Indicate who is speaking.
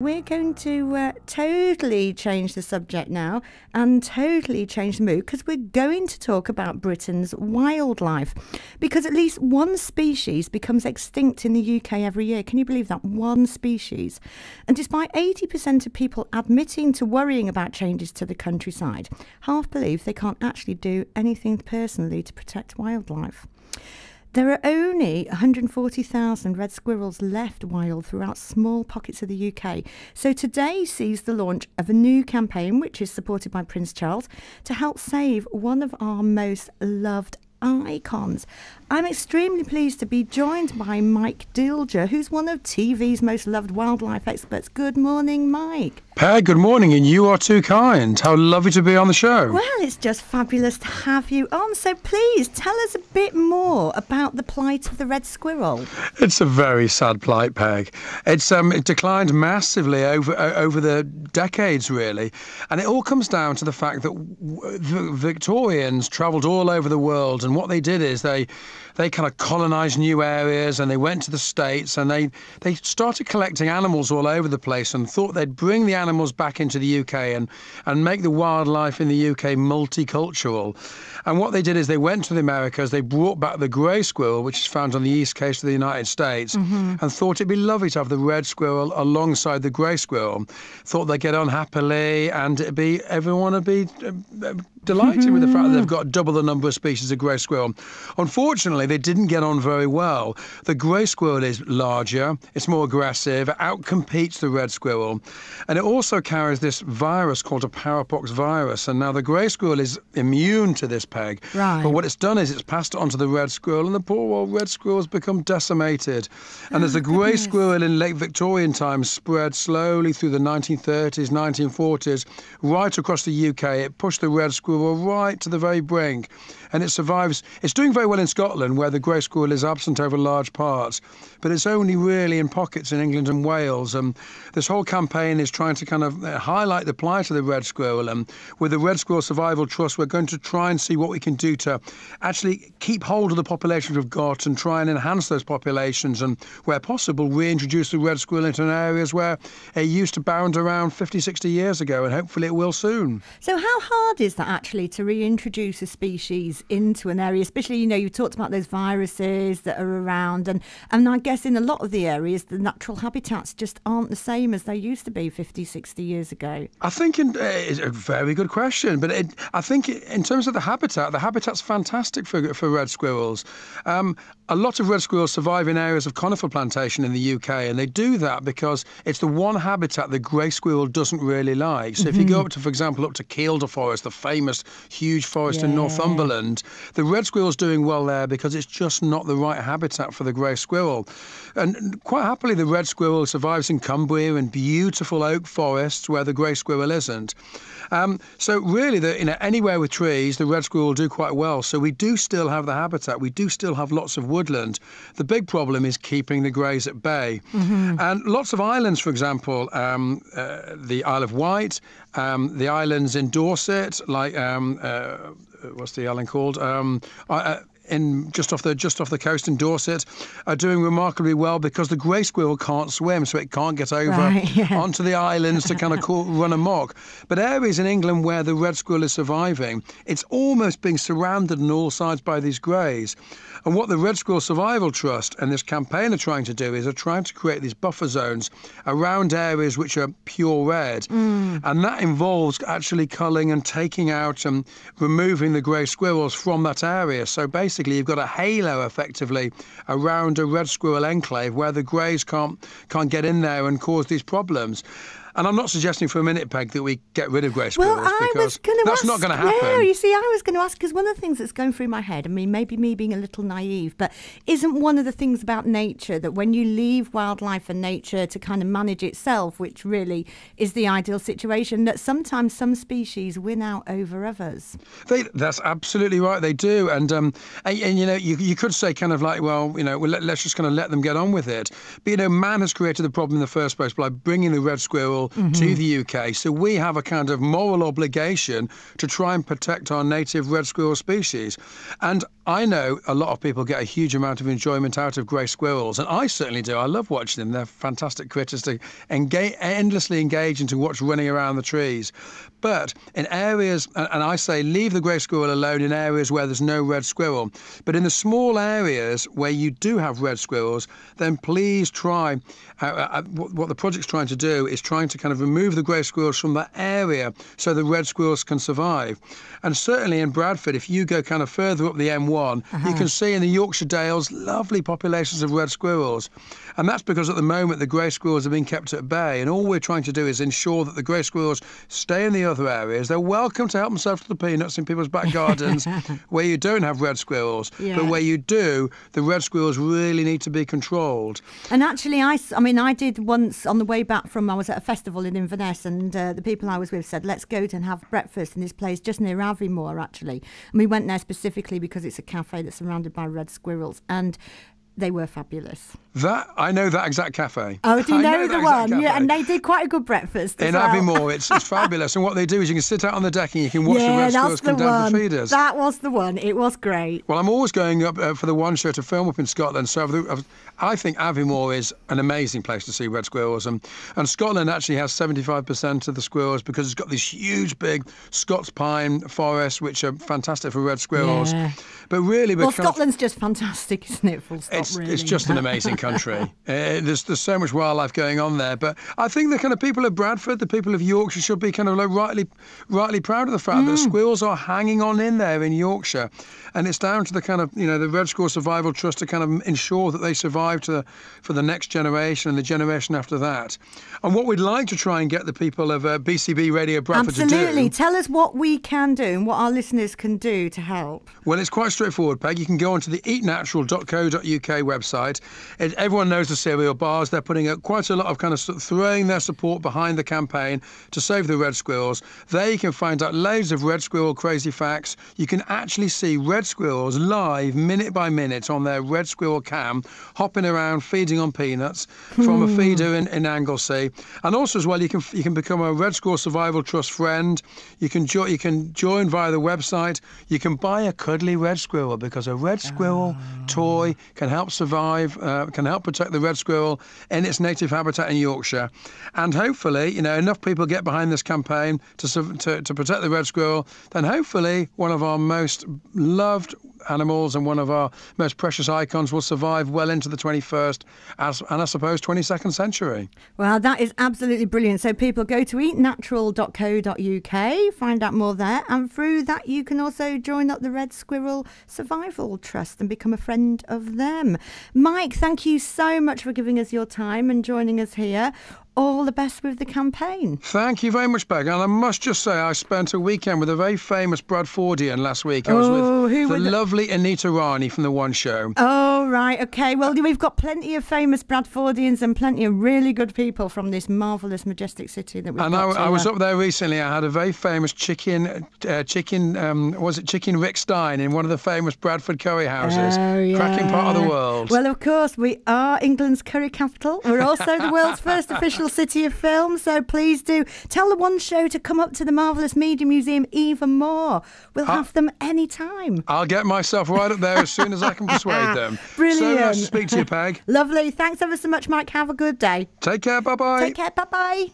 Speaker 1: We're going to totally change the subject now and totally change the mood because we're going to talk about Britain's wildlife, because at least one species becomes extinct in the UK every year. Can you believe that? One species. And despite 80% of people admitting to worrying about changes to the countryside, half believe they can't actually do anything personally to protect wildlife. There are only 140,000 red squirrels left wild throughout small pockets of the UK. So today sees the launch of a new campaign, which is supported by Prince Charles, to help save one of our most loved icons. I'm extremely pleased to be joined by Mike Dilger, who's one of TV's most loved wildlife experts. Good morning, Mike.
Speaker 2: Peg, good morning, and you are too kind. How lovely to be on the show.
Speaker 1: Well, it's just fabulous to have you on. So please tell us a bit more about the plight of the red squirrel.
Speaker 2: It's a very sad plight, Peg. It declined massively over the decades, really, and it all comes down to the fact that the Victorians travelled all over the world, and what they did is they kind of colonised new areas, and they went to the States, and they started collecting animals all over the place and thought they'd bring the animals back into the UK and make the wildlife in the UK multicultural. And what they did is they went to the Americas, they brought back the grey squirrel, which is found on the east coast of the United States, and thought it'd be lovely to have the red squirrel alongside the grey squirrel. Thought they'd get on happily, and everyone would be delighted with the fact that they've got double the number of species of grey squirrel. Unfortunately, they didn't get on very well. The grey squirrel is larger, it's more aggressive, outcompetes the red squirrel, and it also carries this virus called a parapox virus. And now the grey squirrel is immune to this, Peg.
Speaker 1: Right.
Speaker 2: But what it's done is it's passed it on to the red squirrel, and the poor old red squirrel has become decimated. And as the grey squirrel in late Victorian times spread slowly through the 1930s, 1940s, right across the UK, it pushed the red squirrel right to the very brink, and it survives. It's doing very well in Scotland, where the grey squirrel is absent over large parts, but it's only really in pockets in England and Wales. This whole campaign is trying to kind of highlight the plight of the red squirrel, and with the Red Squirrel Survival Trust, we're going to try and see what we can do to actually keep hold of the populations we've got and try and enhance those populations, and where possible reintroduce the red squirrel into areas where it used to bound around 50, 60 years ago, and hopefully it will soon.
Speaker 1: So how hard is that actually to reintroduce a species into an area, especially, you talked about those viruses that are around, and I guess in a lot of the areas the natural habitats just aren't the same as they used to be 50, 60 years ago?
Speaker 2: I think it's a very good question, but I think in terms of the habitat's fantastic for red squirrels. A lot of red squirrels survive in areas of conifer plantation in the UK, and they do that because it's the one habitat the grey squirrel doesn't really like. So if you go up to, for example, up to Kielder Forest, the famous huge forest in Northumberland, the red squirrel's doing well there because it's just not the right habitat for the grey squirrel. And quite happily, the red squirrel survives in Cumbria and beautiful oak forests where the grey squirrel isn't. So really, anywhere with trees, the red squirrel will do quite well. So we do still have the habitat. We do still have lots of woodland. The big problem is keeping the greys at bay. And lots of islands, for example, the Isle of Wight, the islands in Dorset, like what's the island called? Just off the coast in Dorset, are doing remarkably well because the grey squirrel can't swim, so it can't get over onto the islands to kind of run amok. But areas in England where the red squirrel is surviving, it's almost being surrounded on all sides by these greys. And what the Red Squirrel Survival Trust and this campaign are trying to do is they're trying to create these buffer zones around areas which are pure red. And that involves actually culling and taking out and removing the grey squirrels from that area. So basically, you've got a halo, effectively, around a red squirrel enclave where the greys can't get in there and cause these problems. And I'm not suggesting for a minute, Peg, that we get rid of grey squirrels, because that's not going to happen.
Speaker 1: No, you see, I was going to ask, because one of the things that's going through my head, I mean, maybe me being a little naive, but isn't one of the things about nature that when you leave wildlife and nature to kind of manage itself, which really is the ideal situation, that sometimes some species win out over others?
Speaker 2: That's absolutely right, they do. And you could say kind of like, well, let's just kind of let them get on with it. But, man has created the problem in the first place by bringing the red squirrel to the UK. So we have a kind of moral obligation to try and protect our native red squirrel species. And I know a lot of people get a huge amount of enjoyment out of grey squirrels, and I certainly do. I love watching them. They're fantastic critters to endlessly engage and to watch running around the trees. But in areas, and I say leave the grey squirrel alone in areas where there's no red squirrel, but in the small areas where you do have red squirrels, then please try, what the project's trying to do is trying to kind of remove the grey squirrels from that area so the red squirrels can survive. And certainly in Bradford, if you go kind of further up the M1, you can see in the Yorkshire Dales lovely populations of red squirrels. And that's because at the moment the grey squirrels are being kept at bay, and all we're trying to do is ensure that the grey squirrels stay in the other areas. They're welcome to help themselves to the peanuts in people's back gardens where you don't have red squirrels. But where you do, the red squirrels really need to be controlled.
Speaker 1: And actually, I did once on the way back I was at a festival in Inverness, and the people I was with said, let's go and have breakfast in this place just near Aviemore, actually. And we went there specifically because it's a cafe that's surrounded by red squirrels, and they were fabulous.
Speaker 2: I know that exact cafe.
Speaker 1: Oh, do you know the one?
Speaker 2: Cafe.
Speaker 1: Yeah, and they did quite a good breakfast
Speaker 2: in Aviemore. It's fabulous. And what they do is you can sit out on the deck and you can watch the red squirrels come down the feeders.
Speaker 1: That was the one. It was great.
Speaker 2: Well, I'm always going up for the one show to film up in Scotland. So I think Aviemore is an amazing place to see red squirrels. And Scotland actually has 75% of the squirrels because it's got this huge, big Scots pine forest, which are fantastic for red squirrels.
Speaker 1: Yeah.
Speaker 2: But really,
Speaker 1: Scotland's just fantastic, isn't it? Full stop.
Speaker 2: It's just an amazing country. There's so much wildlife going on there. But I think the kind of people of Bradford, the people of Yorkshire, should be kind of like rightly proud of the fact that squirrels are hanging on in there in Yorkshire. And it's down to the kind of, the Red Squirrel Survival Trust to kind of ensure that they survive for the next generation and the generation after that. And what we'd like to try and get the people of BCB Radio Bradford to do...
Speaker 1: Absolutely. Tell us what we can do and what our listeners can do to help.
Speaker 2: Well, it's quite straightforward, Peg. You can go onto the eatnatural.co.uk website. Everyone knows the cereal bars. They're putting up quite a lot of kind of throwing their support behind the campaign to save the red squirrels. There you can find out loads of red squirrel crazy facts. You can actually see red squirrels live minute by minute on their red squirrel cam, hopping around feeding on peanuts from a feeder in Anglesey. And also as well, you can become a Red Squirrel Survival Trust friend. You can join via the website. You can buy a cuddly red squirrel because a red squirrel toy can help survive, can help protect the red squirrel in its native habitat in Yorkshire. And hopefully, enough people get behind this campaign to protect the red squirrel, then hopefully one of our most loved animals and one of our most precious icons will survive well into the 21st and I suppose 22nd century.
Speaker 1: Well, that is absolutely brilliant. So people go to eatnatural.co.uk, find out more there, and through that you can also join up the Red Squirrel Survival Trust and become a friend of them. Mike, thank you so much for giving us your time and joining us here. All the best with the campaign.
Speaker 2: Thank you very much, Peg. And I must just say, I spent a weekend with a very famous Bradfordian last week. I was with the lovely Anita Rani from The One Show.
Speaker 1: Oh, right. OK. Well, we've got plenty of famous Bradfordians and plenty of really good people from this marvellous, majestic city that we've got.
Speaker 2: And I was up there recently. I had a very famous chicken Rick Stein in one of the famous Bradford curry houses.
Speaker 1: Oh, yeah.
Speaker 2: Cracking part of the world.
Speaker 1: Well, of course, we are England's curry capital. We're also the world's first official city of film, so please do tell The One Show to come up to the Marvellous Media Museum even more. We'll have them any time.
Speaker 2: I'll get myself right up there as soon as I can persuade them.
Speaker 1: Brilliant.
Speaker 2: So nice to speak to you, Peg.
Speaker 1: Lovely. Thanks ever so much, Mike. Have a good day.
Speaker 2: Take care. Bye-bye.
Speaker 1: Take care. Bye-bye.